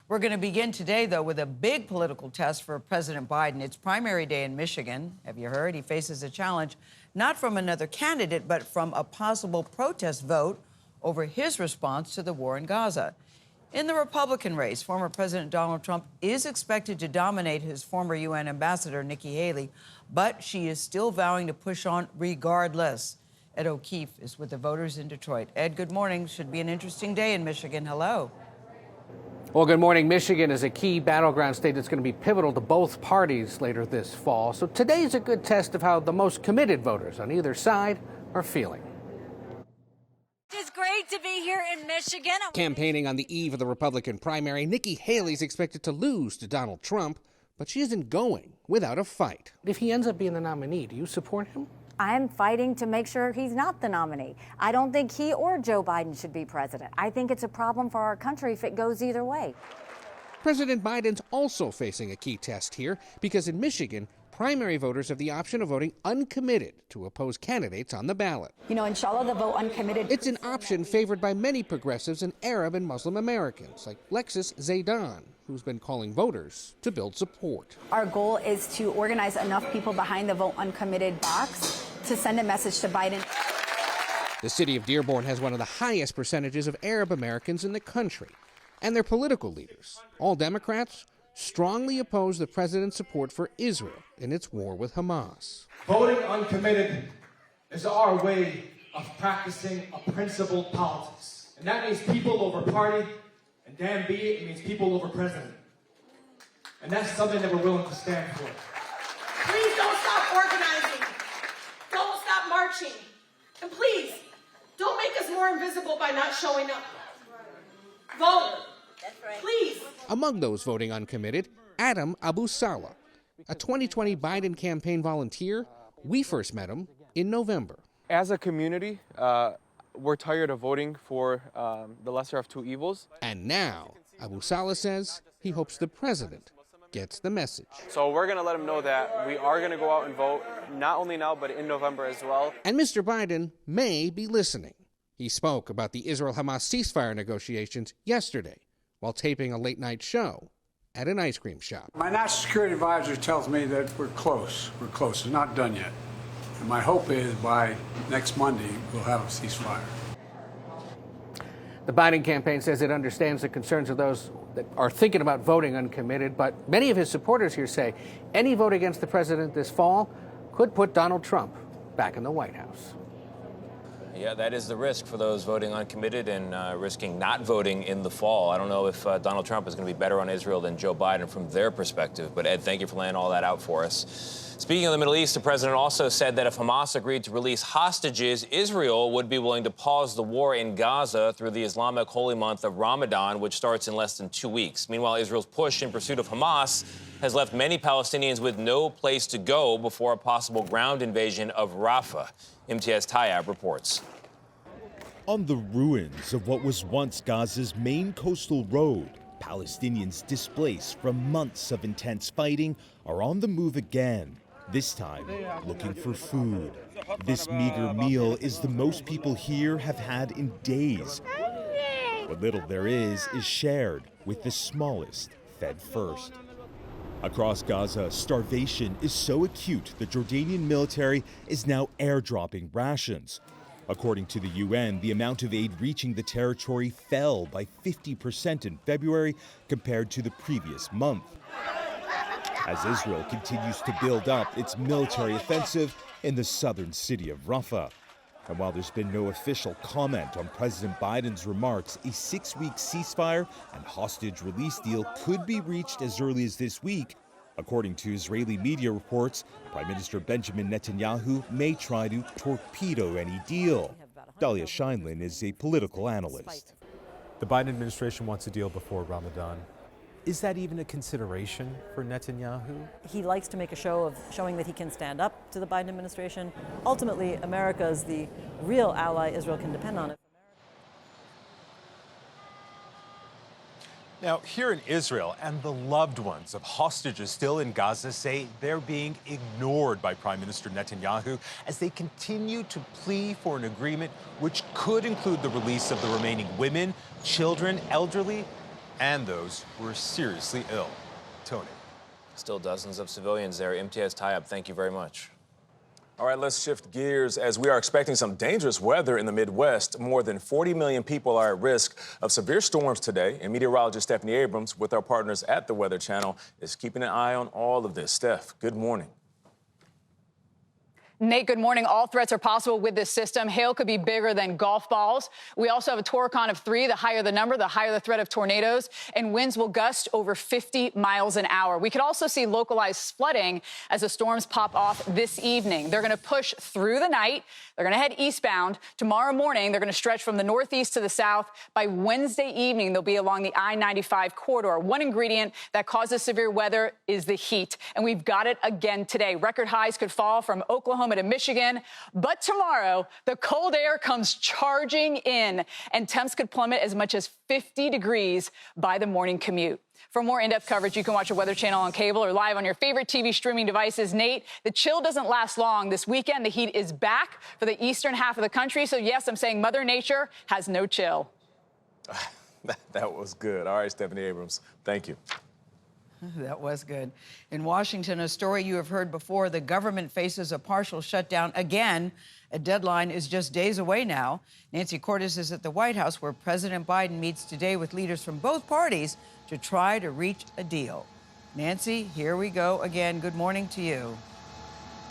We're going to begin today, though, with a big political test for President Biden. It's primary day in Michigan. Have you heard? He faces a challenge not from another candidate, but from a possible protest vote over his response to the war in Gaza. In the Republican race, former President Donald Trump is expected to dominate his former UN ambassador, Nikki Haley, but she is still vowing to push on regardless. Ed O'Keefe is with the voters in Detroit. Ed, good morning. Should be an interesting day in Michigan. Hello. Well, good morning. Michigan is a key battleground state that's going to be pivotal to both parties later this fall. So today's a good test of how the most committed voters on either side are feeling. It's great to be here in Michigan. Campaigning on the eve of the Republican primary, Nikki Haley's expected to lose to Donald Trump, but she isn't going without a fight. If he ends up being the nominee, do you support him? I'm fighting to make sure he's not the nominee. I don't think he or Joe Biden should be president. I think it's a problem for our country if it goes either way. President Biden's also facing a key test here because in Michigan, primary voters have the option of voting uncommitted to oppose candidates on the ballot. You know, inshallah, the vote uncommitted. It's an option favored by many progressives and Arab and Muslim Americans, like Lexis Zaydan, who's been calling voters to build support. Our goal is to organize enough people behind the vote uncommitted box to send a message to Biden. The city of Dearborn has one of the highest percentages of Arab Americans in the country, and their political leaders, all Democrats, strongly oppose the president's support for Israel in its war with Hamas. Voting uncommitted is our way of practicing a principled politics. And that means people over party, and damn be it means people over president. And that's something that we're willing to stand for. Please don't stop organizing. Don't stop marching. And please, don't make us more invisible by not showing up. Vote. Please. Among those voting uncommitted, Adam Abu Salah, a 2020 Biden campaign volunteer. We first met him in November. As a community, we're tired of voting for the lesser of two evils. And now, Abu Salah says he hopes the president gets the message. So we're going to let him know that we are going to go out and vote, not only now, but in November as well. And Mr. Biden may be listening. He spoke about the Israel-Hamas ceasefire negotiations yesterday while taping a late-night show at an ice cream shop. My national security advisor tells me that we're close. We're close. It's not done yet. And my hope is by next Monday, we'll have a ceasefire. The Biden campaign says it understands the concerns of those that are thinking about voting uncommitted, but many of his supporters here say any vote against the president this fall could put Donald Trump back in the White House. Yeah, that is the risk for those voting uncommitted and risking not voting in the fall. I don't know if Donald Trump is going to be better on Israel than Joe Biden from their perspective. But, Ed, thank you for laying all that out for us. Speaking of the Middle East, the president also said that if Hamas agreed to release hostages, Israel would be willing to pause the war in Gaza through the Islamic holy month of Ramadan, which starts in less than 2 weeks. Meanwhile, Israel's push in pursuit of Hamas has left many Palestinians with no place to go before a possible ground invasion of Rafah. MTS Tayab reports. On the ruins of what was once Gaza's main coastal road, Palestinians displaced from months of intense fighting are on the move again, this time looking for food. This meager meal is the most people here have had in days. What little there is shared with the smallest fed first. Across Gaza, starvation is so acute the Jordanian military is now airdropping rations. According to the UN, the amount of aid reaching the territory fell by 50% in February compared to the previous month. As Israel continues to build up its military offensive in the southern city of Rafah. And while there's been no official comment on President Biden's remarks, a 6-week ceasefire and hostage release deal could be reached as early as this week. According to Israeli media reports, Prime Minister Benjamin Netanyahu may try to torpedo any deal. Dahlia Scheinlin is a political analyst. The Biden administration wants a deal before Ramadan. Is that even a consideration for Netanyahu? He likes to make a show of showing that he can stand up to the Biden administration. Ultimately, America is the real ally Israel can depend on. Now, here in Israel, and the loved ones of hostages still in Gaza say they're being ignored by Prime Minister Netanyahu as they continue to plea for an agreement which could include the release of the remaining women, children, elderly, and those who are seriously ill. Tony. Still dozens of civilians there. MTS tie-up, thank you very much. All right, let's shift gears as we are expecting some dangerous weather in the Midwest. More than 40 million people are at risk of severe storms today, and meteorologist Stephanie Abrams, with our partners at the Weather Channel, is keeping an eye on all of this. Steph, good morning. Nate, good morning. All threats are possible with this system. Hail could be bigger than golf balls. We also have a Toricon of 3. The higher the number, the higher the threat of tornadoes. And winds will gust over 50 miles an hour. We could also see localized flooding as the storms pop off this evening. They're going to push through the night. They're going to head eastbound. Tomorrow morning, they're going to stretch from the northeast to the south. By Wednesday evening, they'll be along the I-95 corridor. One ingredient that causes severe weather is the heat. And we've got it again today. Record highs could fall from Oklahoma to Michigan. But tomorrow, the cold air comes charging in, and temps could plummet as much as 50 degrees by the morning commute. For more in-depth coverage, you can watch a Weather Channel on cable or live on your favorite TV streaming devices. Nate, the chill doesn't last long. This weekend, the heat is back for the eastern half of the country. So, yes, I'm saying Mother Nature has no chill. That was good. All right, Stephanie Abrams, thank you. That was good. In Washington, a story you have heard before, the government faces a partial shutdown again. A deadline is just days away now. Nancy Cordes is at the White House, where President Biden meets today with leaders from both parties to try to reach a deal. Nancy, here we go again. Good morning to you.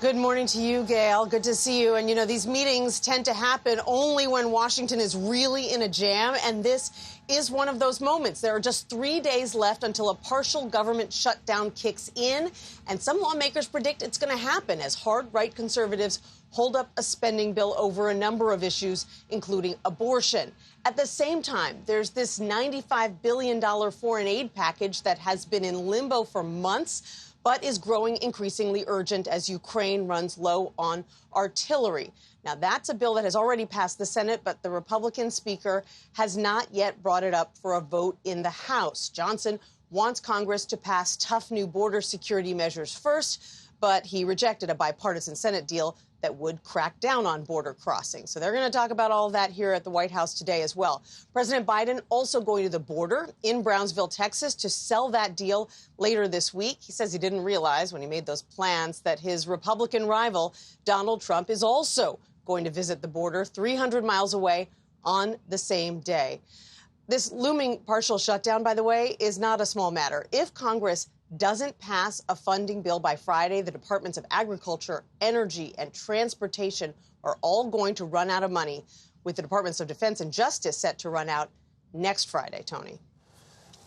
Good morning to you, Gayle. Good to see you. And, you know, these meetings tend to happen only when Washington is really in a jam, and this is one of those moments. There are just 3 days left until a partial government shutdown kicks in, and some lawmakers predict it's going to happen as hard-right conservatives hold up a spending bill over a number of issues, including abortion. At the same time, there's this $95 billion foreign aid package that has been in limbo for months, but is growing increasingly urgent as Ukraine runs low on artillery. Now, that's a bill that has already passed the Senate, but the Republican speaker has not yet brought it up for a vote in the House. Johnson wants Congress to pass tough new border security measures first, but he rejected a bipartisan Senate deal that would crack down on border crossing. So they're going to talk about all of that here at the White House today as well. President Biden also going to the border in Brownsville, Texas, to sell that deal later this week. He says he didn't realize when he made those plans that his Republican rival, Donald Trump, is also going to visit the border 300 miles away on the same day. This looming partial shutdown, by the way, is not a small matter. If Congress doesn't pass a funding bill by Friday, the Departments of Agriculture, Energy, and Transportation are all going to run out of money, with the Departments of Defense and Justice set to run out next Friday, Tony.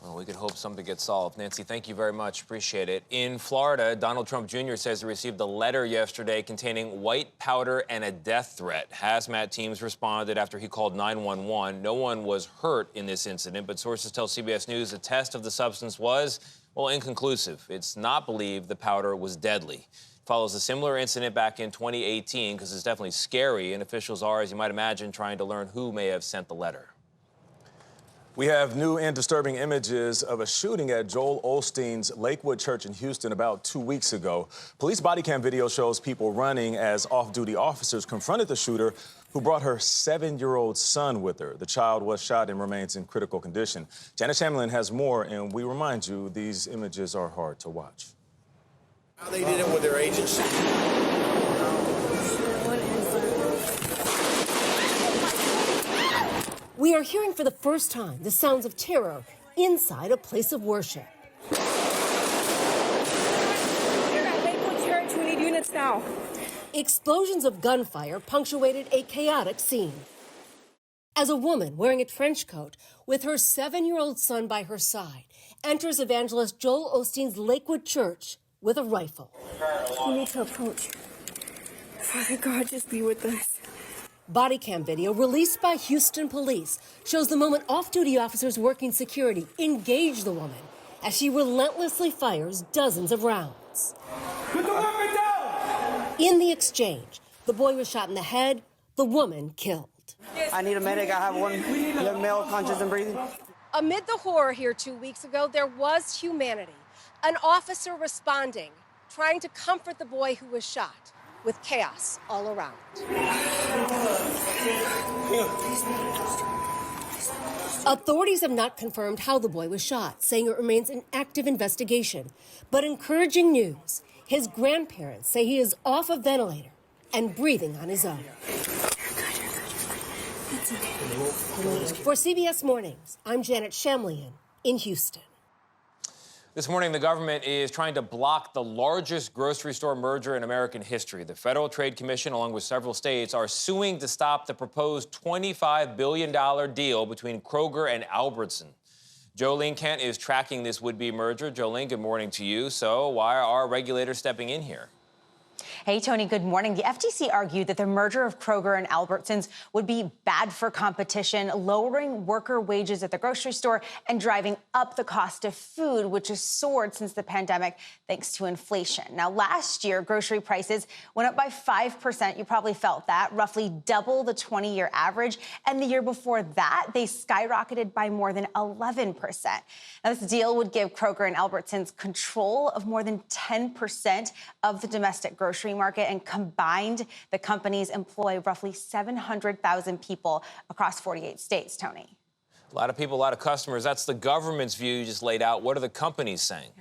Well, we could hope something gets solved. Nancy, thank you very much. Appreciate it. In Florida, Donald Trump Jr. says he received a letter yesterday containing white powder and a death threat. Hazmat teams responded after he called 911. No one was hurt in this incident, but sources tell CBS News a test of the substance was, well, inconclusive. It's not believed the powder was deadly. Follows a similar incident back in 2018 because it's definitely scary, and officials are, as you might imagine, trying to learn who may have sent the letter. We have new and disturbing images of a shooting at Joel Osteen's Lakewood Church in Houston about 2 weeks ago. Police body cam video shows people running as off-duty officers confronted the shooter, who brought her 7-year-old son with her. The child was shot and remains in critical condition. Janice Hamlin has more, and we remind you these images are hard to watch. How they did it with their agency. We are hearing for the first time the sounds of terror inside a place of worship. We're at Lakewood Church. We need units now. Explosions of gunfire punctuated a chaotic scene. As a woman wearing a trench coat with her 7-year-old son by her side enters evangelist Joel Osteen's Lakewood Church with a rifle. We need to approach. Father God, just be with us. Body cam video released by Houston police shows the moment off-duty officers working security engage the woman as she relentlessly fires dozens of rounds. Put the weapon down! In the exchange, the boy was shot in the head, the woman killed. I need a medic. I have one young male conscious and breathing. Amid the horror here 2 weeks ago, there was humanity. An officer responding, trying to comfort the boy who was shot, with chaos all around. Authorities have not confirmed how the boy was shot, saying it remains an active investigation. But encouraging news, his grandparents say he is off a ventilator and breathing on his own. For CBS Mornings, I'm Janet Shamlian in Houston. This morning, the government is trying to block the largest grocery store merger in American history. The Federal Trade Commission, along with several states, are suing to stop the proposed $25 billion deal between Kroger and Albertson. Jolene Kent is tracking this would-be merger. Jolene, good morning to you. So why are regulators stepping in here? Hey, Tony, good morning. The FTC argued that the merger of Kroger and Albertsons would be bad for competition, lowering worker wages at the grocery store and driving up the cost of food, which has soared since the pandemic thanks to inflation. Now, last year, grocery prices went up by 5%. You probably felt that, roughly double the 20-year average. And the year before that, they skyrocketed by more than 11%. Now, this deal would give Kroger and Albertsons control of more than 10% of the domestic grocery market, and combined, the companies employ roughly 700,000 people across 48 states, Tony. A lot of people, a lot of customers. That's the government's view you just laid out. What are the companies saying?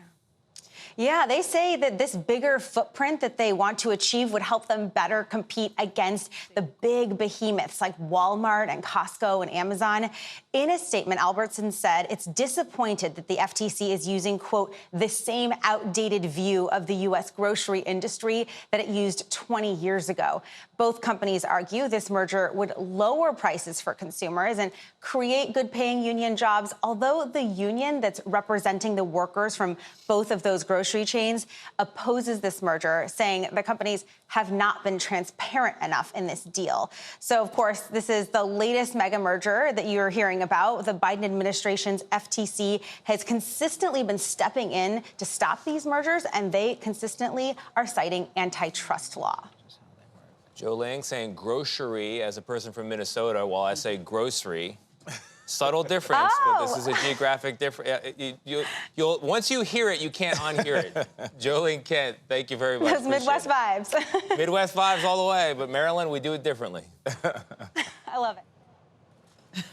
Yeah, they say that this bigger footprint that they want to achieve would help them better compete against the big behemoths like Walmart and Costco and Amazon. In a statement, Albertson said it's disappointed that the FTC is using, quote, the same outdated view of the U.S. grocery industry that it used 20 years ago. Both companies argue this merger would lower prices for consumers and create good-paying union jobs, although the union that's representing the workers from both of those grocery chains opposes this merger, saying the companies have not been transparent enough in this deal. So, of course, this is the latest mega merger that you're hearing about. The Biden administration's FTC has consistently been stepping in to stop these mergers, and they consistently are citing antitrust law. Jolene saying grocery as a person from Minnesota, while I say grocery. Subtle difference, but this is a geographic difference. You'll once you hear it, you can't unhear it. Jolene Kent, thank you very much. Those Midwest vibes. Midwest vibes all the way, but Maryland, we do it differently. I love it.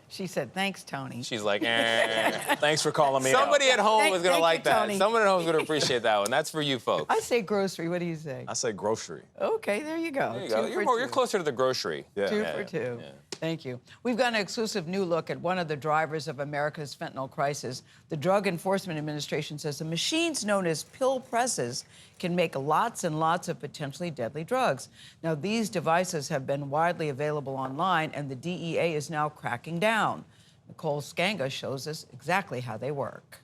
She said, thanks, Tony. She's like, Thanks for calling me Somebody out. at home is going to like that. Tony. Someone at home is going to appreciate that one. That's for you folks. I say grocery. What do you say? I say grocery. Okay, there you go. There you go. You're closer to the grocery. Yeah. Two for two. Yeah. Thank you. We've got an exclusive new look at one of the drivers of America's fentanyl crisis. The Drug Enforcement Administration says the machines known as pill presses can make lots and lots of potentially deadly drugs. Now, these devices have been widely available online, and the DEA is now cracking down. Nicole Skanga shows us exactly how they work.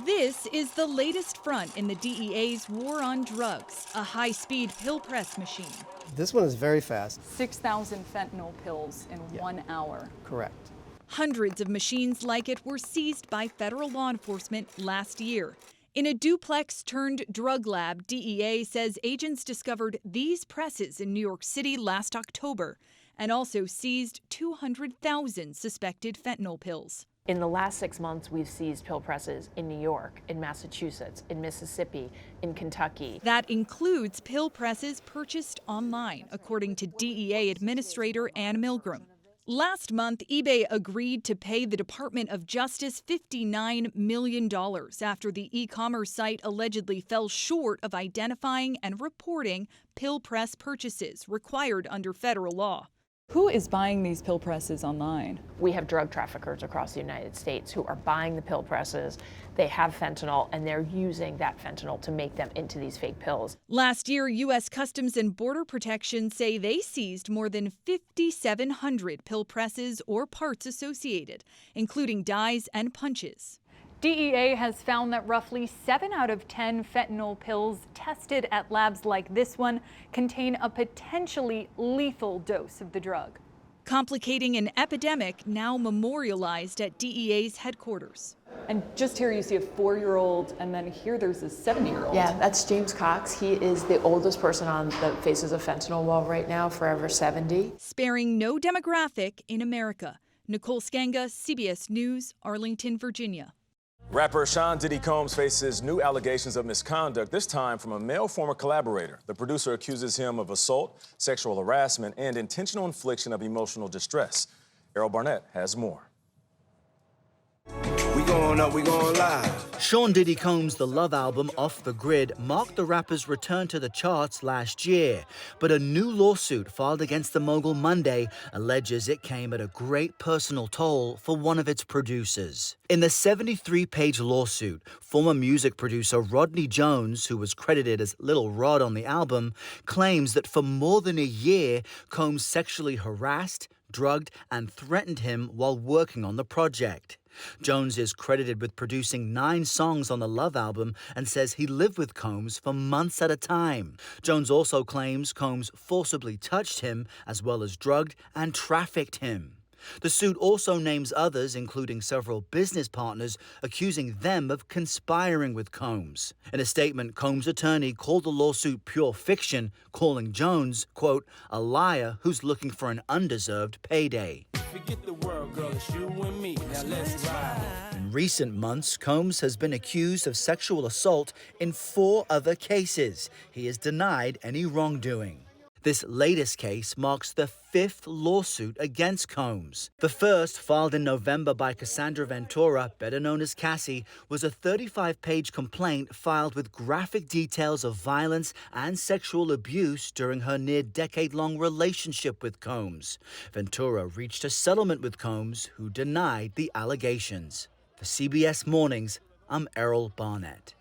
This is the latest front in the DEA's war on drugs, a high-speed pill press machine. This one is very fast. 6,000 fentanyl pills in 1 hour. Correct. Hundreds of machines like it were seized by federal law enforcement last year. In a duplex-turned-drug lab, DEA says agents discovered these presses in New York City last October and also seized 200,000 suspected fentanyl pills. In the last 6 months, we've seized pill presses in New York, in Massachusetts, in Mississippi, in Kentucky. That includes pill presses purchased online, according to DEA Administrator Ann Milgram. Last month, eBay agreed to pay the Department of Justice $59 million after the e-commerce site allegedly fell short of identifying and reporting pill press purchases required under federal law. Who is buying these pill presses online? We have drug traffickers across the United States who are buying the pill presses. They have fentanyl, and they're using that fentanyl to make them into these fake pills. Last year, U.S. Customs and Border Protection say they seized more than 5,700 pill presses or parts associated, including dyes and punches. DEA has found that roughly 7 out of 10 fentanyl pills tested at labs like this one contain a potentially lethal dose of the drug, complicating an epidemic now memorialized at DEA's headquarters. And just here you see a 4-year-old, and then here there's a 70-year-old. Yeah, that's James Cox. He is the oldest person on the Faces of Fentanyl wall right now, forever 70. Sparing no demographic in America. Nicole Skanga, CBS News, Arlington, Virginia. Rapper Sean Diddy Combs faces new allegations of misconduct, this time from a male former collaborator. The producer accuses him of assault, sexual harassment, and intentional infliction of emotional distress. Errol Barnett has more. We going up, we going live. Sean Diddy Combs' The Love album, Off the Grid, marked the rapper's return to the charts last year. But a new lawsuit filed against the mogul Monday alleges it came at a great personal toll for one of its producers. In the 73-page lawsuit, former music producer Rodney Jones, who was credited as Little Rod on the album, claims that for more than a year, Combs sexually harassed, drugged, and threatened him while working on the project. Jones is credited with producing 9 songs on the Love album and says he lived with Combs for months at a time. Jones also claims Combs forcibly touched him as well as drugged and trafficked him. The suit also names others, including several business partners, accusing them of conspiring with Combs. In a statement, Combs' attorney called the lawsuit pure fiction, calling Jones, quote, a liar who's looking for an undeserved payday. Forget the world, girl, it's you and me. Now let's ride. In recent months, Combs has been accused of sexual assault in 4 other cases. He has denied any wrongdoing. This latest case marks the 5th lawsuit against Combs. The first, filed in November by Cassandra Ventura, better known as Cassie, was a 35-page complaint filed with graphic details of violence and sexual abuse during her near-decade-long relationship with Combs. Ventura reached a settlement with Combs, who denied the allegations. For CBS Mornings, I'm Errol Barnett.